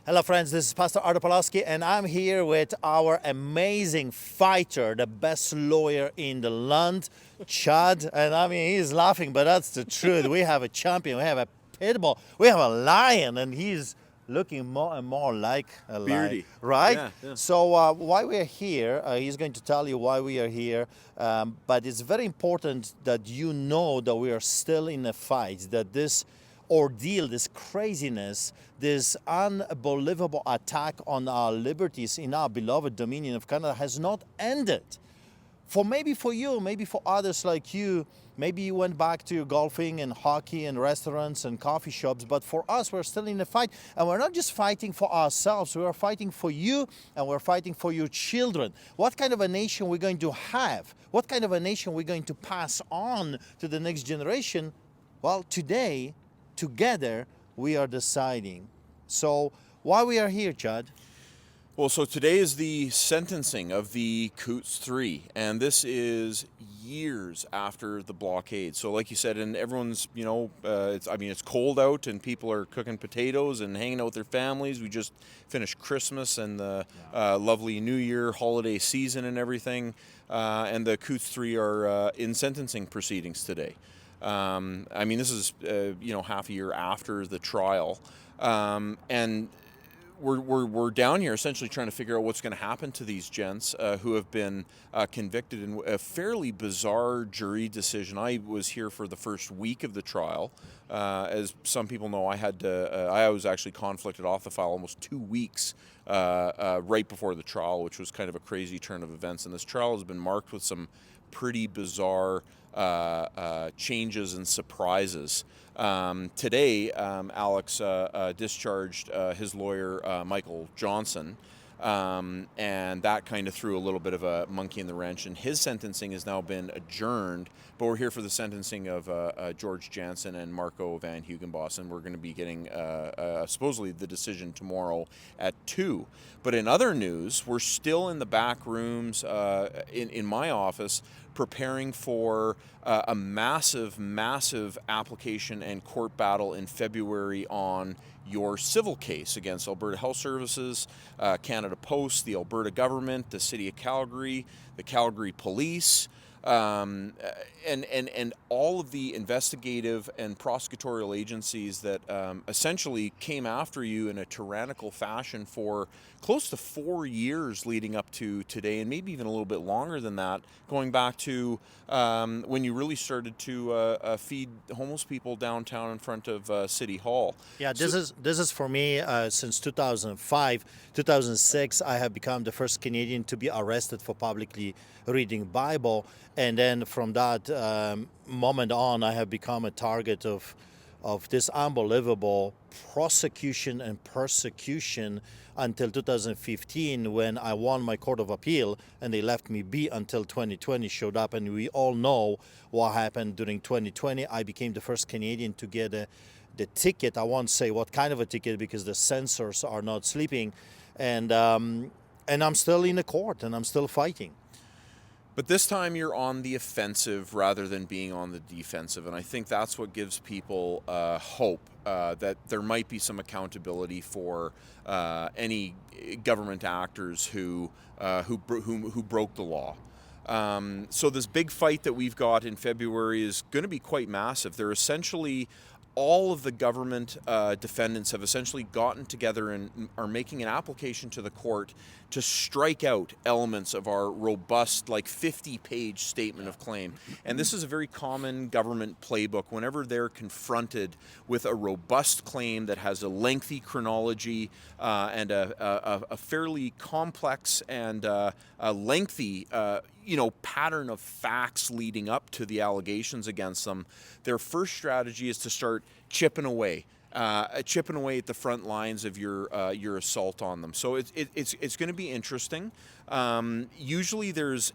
Hello friends, this is Pastor Ardo Pawlowski and I'm here with our amazing fighter, the best lawyer in the land, Chad. And I mean, he's laughing, but that's the truth. We have a champion, we have a pit bull, we have a lion, and he's looking more and more like a lion. Beardy. Right? Yeah. So why we're here, he's going to tell you why we are here. But it's very important that you know that we are still in a fight, that this ordeal, this craziness, this unbelievable attack on our liberties in our beloved Dominion of Canada has not ended. Maybe for you, maybe for others like you, maybe you went back to your golfing and hockey and restaurants and coffee shops, but for us, we're still in a fight. And we're not just fighting for ourselves, we are fighting for you and we're fighting for your children. What kind of a nation we're going to have? What kind of a nation we're going to pass on to the next generation? Well, today, together, we are deciding. So why we are here, Chad? Well, so today is the sentencing of the Coutts 3, and this is years after the blockade. So like you said, and everyone's, it's cold out and people are cooking potatoes and hanging out with their families. We just finished Christmas and the lovely New Year holiday season and everything. And the Coutts 3 are in sentencing proceedings today. This is, half a year after the trial. And we're down here essentially trying to figure out what's going to happen to these gents who have been convicted in a fairly bizarre jury decision. I was here for the first week of the trial. As some people know, I was actually conflicted off the file almost 2 weeks right before the trial, which was kind of a crazy turn of events. And this trial has been marked with some pretty bizarre changes and surprises. Today, Alex discharged his lawyer, Michael Johnson, and that kind of threw a little bit of a monkey in the wrench, and his sentencing has now been adjourned, but we're here for the sentencing of George Jansen and Marco Van Hugenbos, and we're going to be getting supposedly the decision tomorrow at 2. But in other news, we're still in the back rooms in my office preparing for a massive application and court battle in February on your civil case against Alberta Health Services, Canada Post, the Alberta government, the City of Calgary, the Calgary Police, and all of the investigative and prosecutorial agencies that essentially came after you in a tyrannical fashion for close to 4 years leading up to today, and maybe even a little bit longer than that, going back to when you really started to feed homeless people downtown in front of City Hall. Yeah, this is for me since 2005, 2006. I have become the first Canadian to be arrested for publicly reading Bible, and then from that moment on, I have become a target of this unbelievable prosecution and persecution until 2015, when I won my Court of Appeal and they left me be until 2020 showed up. And we all know what happened during 2020. I became the first Canadian to get the ticket. I won't say what kind of a ticket because the censors are not sleeping. And I'm still in the court and I'm still fighting. But this time you're on the offensive rather than being on the defensive, and I think that's what gives people hope that there might be some accountability for any government actors who broke the law. So this big fight that we've got in February is going to be quite massive. They're essentially all of the government defendants have essentially gotten together and are making an application to the court to strike out elements of our robust, 50-page statement of claim. And this is a very common government playbook. Whenever they're confronted with a robust claim that has a lengthy chronology and a fairly complex and a lengthy pattern of facts leading up to the allegations against them, their first strategy is to start chipping away at the front lines of your assault on them. So it's going to be interesting. Usually there's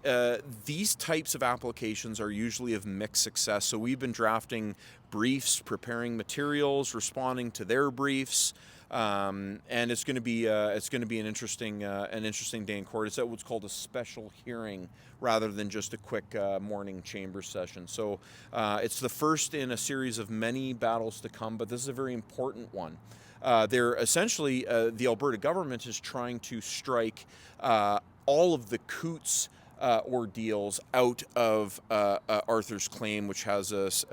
these types of applications are usually of mixed success. So we've been drafting briefs, preparing materials, responding to their briefs. And it's going to be an interesting day in court. It's at what's called a special hearing rather than just a quick morning chamber session. So it's the first in a series of many battles to come, but this is a very important one. They're essentially, the Alberta government is trying to strike all of the Coots ordeals out of Arthur's claim, which has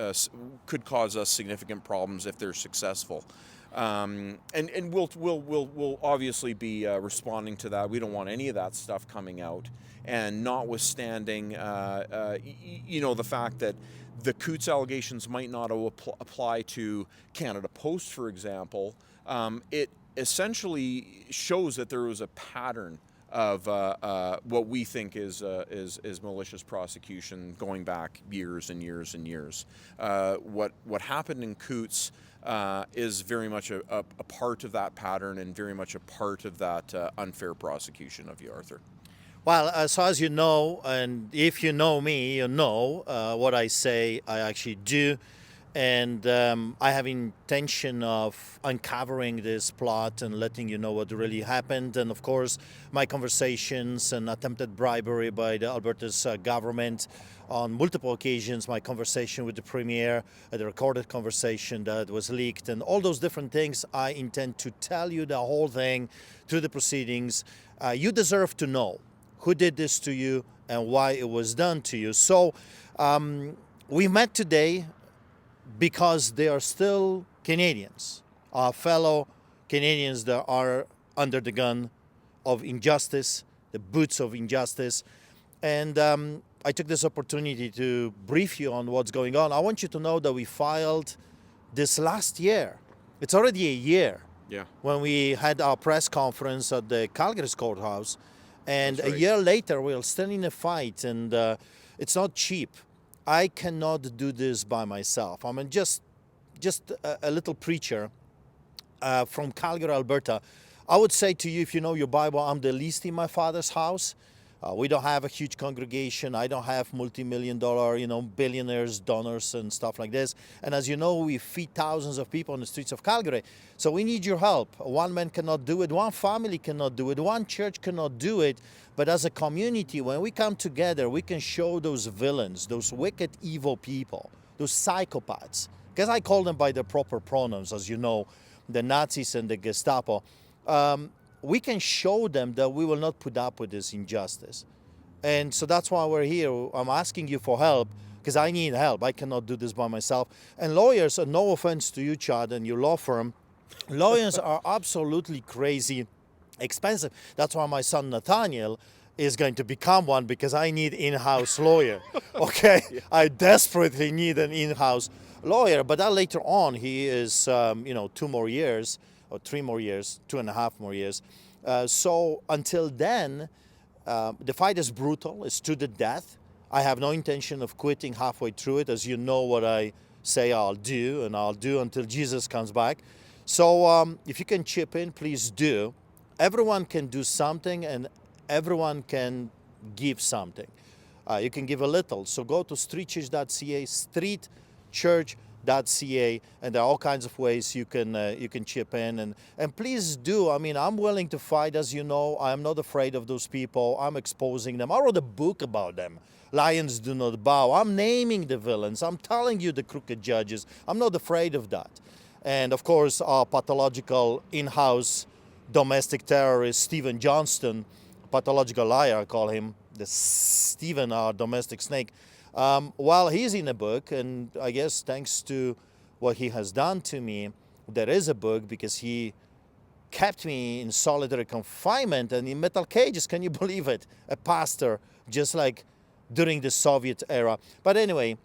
could cause us significant problems if they're successful. And we'll obviously be responding to that. We don't want any of that stuff coming out. And notwithstanding, the fact that the Coots allegations might not apply to Canada Post, for example, it essentially shows that there was a pattern of what we think is malicious prosecution going back years and years and years. What happened in Coots is very much a part of that pattern and very much a part of that unfair prosecution of you, Arthur. Well, so as you know, and if you know me, you know what I say I actually do. And I have intention of uncovering this plot and letting you know what really happened. And of course, my conversations and attempted bribery by the Alberta's government on multiple occasions, my conversation with the Premier, the recorded conversation that was leaked, and all those different things, I intend to tell you the whole thing through the proceedings. You deserve to know who did this to you and why it was done to you. So we met today because they are still Canadians, our fellow Canadians that are under the gun of injustice, the boots of injustice. And I took this opportunity to brief you on what's going on. I want you to know that we filed this last year. It's already a year. Yeah. When we had our press conference at the Calgary's courthouse. And That's right. a year later, we're still in a fight, and it's not cheap. I cannot do this by myself. I mean, just a little preacher from Calgary, Alberta. I would say to you, if you know your Bible, I'm the least in my Father's house. We don't have a huge congregation. I don't have multi-million-dollar, billionaires, donors, and stuff like this. And as you know, we feed thousands of people on the streets of Calgary. So we need your help. One man cannot do it. One family cannot do it. One church cannot do it. But as a community, when we come together, we can show those villains, those wicked, evil people, those psychopaths, because I call them by their proper pronouns, as you know, the Nazis and the Gestapo. We can show them that we will not put up with this injustice. And so that's why we're here. I'm asking you for help because I need help. I cannot do this by myself. And lawyers, no offense to you, Chad, and your law firm, lawyers are absolutely crazy expensive. That's why my son Nathaniel is going to become one, because I need in-house lawyer. Okay? Yeah. I desperately need an in-house lawyer. But that later on, he is, 2 more years, or 3 more years, 2.5 more years. So until then, the fight is brutal. It's to the death. I have no intention of quitting halfway through it, as you know what I say I'll do, and I'll do until Jesus comes back. So if you can chip in, please do. Everyone can do something, and everyone can give something. You can give a little. So go to streetchurch.ca, streetchurch.ca, and there are all kinds of ways you can chip in, and please do. I mean, I'm willing to fight, as you know. I'm not afraid of those people. I'm exposing them. I wrote a book about them. Lions do not bow. I'm naming the villains. I'm telling you the crooked judges. I'm not afraid of that. And of course, our pathological in-house domestic terrorist Stephen Johnston, pathological liar I call him, the Stephen, our domestic snake. Well, he's in a book, and I guess thanks to what he has done to me, there is a book, because he kept me in solitary confinement and in metal cages. Can you believe it? A pastor, just like during the Soviet era. But anyway,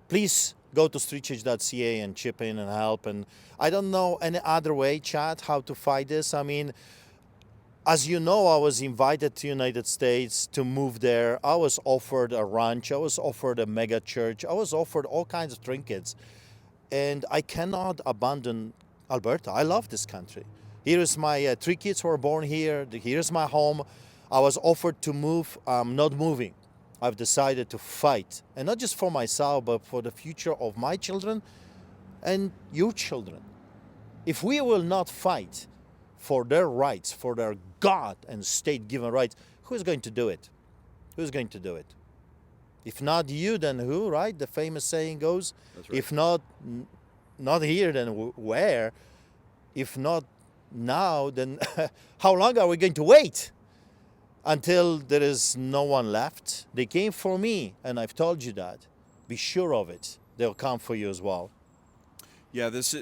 please go to streetchurch.ca and chip in and help. And I don't know any other way, Chad, how to fight this. I mean, as you know, I was invited to United States to move there. I was offered a ranch. I was offered a mega church. I was offered all kinds of trinkets. And I cannot abandon Alberta. I love this country. Here is my 3 kids who were born here. Here's my home. I was offered to move. I'm not moving. I've decided to fight. And not just for myself, but for the future of my children and your children. If we will not fight for their rights, for their God and state-given rights, who is going to do it? Who's going to do it? If not you, then who, right? The famous saying goes. That's right. If not here, then where? If not now, then how long are we going to wait? Until there is no one left. They came for me, and I've told you that. Be sure of it. They'll come for you as well. Yeah, this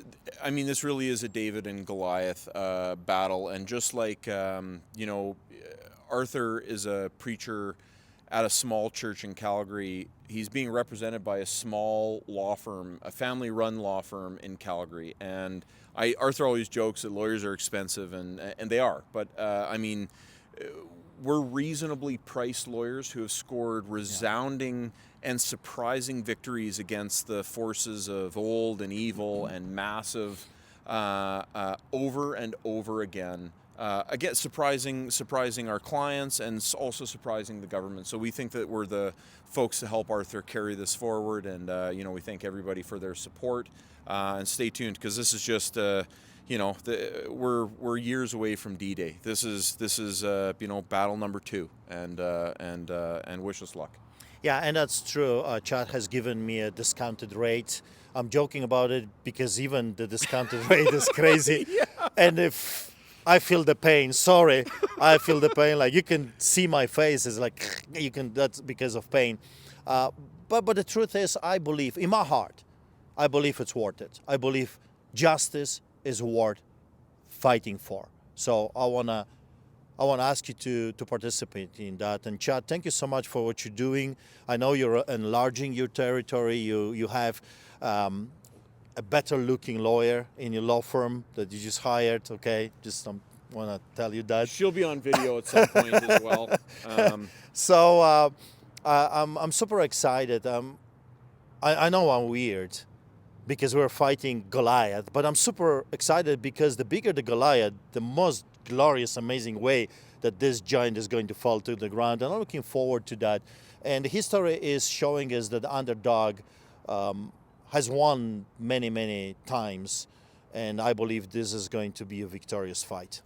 really is a David and Goliath battle, and just like Arthur is a preacher at a small church in Calgary. He's being represented by a small law firm, a family-run law firm in Calgary, and Arthur always jokes that lawyers are expensive, and they are, but we're reasonably priced lawyers who have scored resounding and surprising victories against the forces of old and evil and massive over and over again. Again, surprising our clients and also surprising the government. So we think that we're the folks to help Arthur carry this forward, and we thank everybody for their support. And stay tuned, because this is just we're years away from D-Day. This is battle number 2, and wish us luck. Yeah, and that's true. Chad has given me a discounted rate. I'm joking about it because even the discounted rate is crazy. Yeah. And if I feel the pain, sorry, I feel the pain. Like, you can see my face is like, that's because of pain. But the truth is, I believe, in my heart, I believe it's worth it. I believe justice is worth fighting for. So I wanna ask you to participate in that. And Chad, thank you so much for what you're doing. I know you're enlarging your territory. You have a better looking lawyer in your law firm that you just hired. Okay, just want to tell you that. She'll be on video at some point as well. So I'm super excited. I know I'm weird because we're fighting Goliath, but I'm super excited because the bigger the Goliath, the most glorious, amazing way that this giant is going to fall to the ground. And I'm looking forward to that. And history is showing us that the underdog has won many, many times. And I believe this is going to be a victorious fight.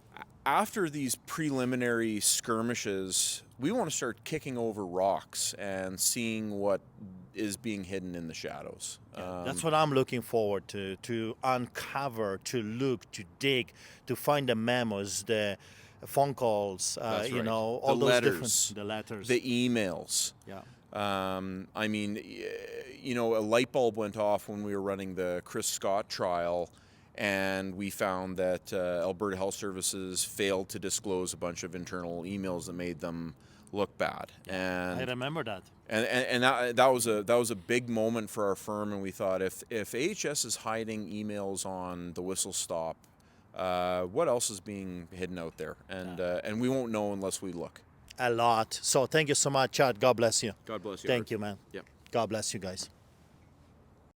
After these preliminary skirmishes, we want to start kicking over rocks and seeing what is being hidden in the shadows. That's what I'm looking forward to uncover, to look, to dig, to find the memos, the phone calls, right. all the those letters, different, the letters. the emails. Yeah. A light bulb went off when we were running the Chris Scott trial, and we found that Alberta Health Services failed to disclose a bunch of internal emails that made them look bad. And I remember that. And that was a big moment for our firm, and we thought, if AHS is hiding emails on the whistle stop, what else is being hidden out there? And we won't know unless we look. A lot. So thank you so much, Chad. God bless you. God bless you. Thank you, man. Yep. God bless you guys.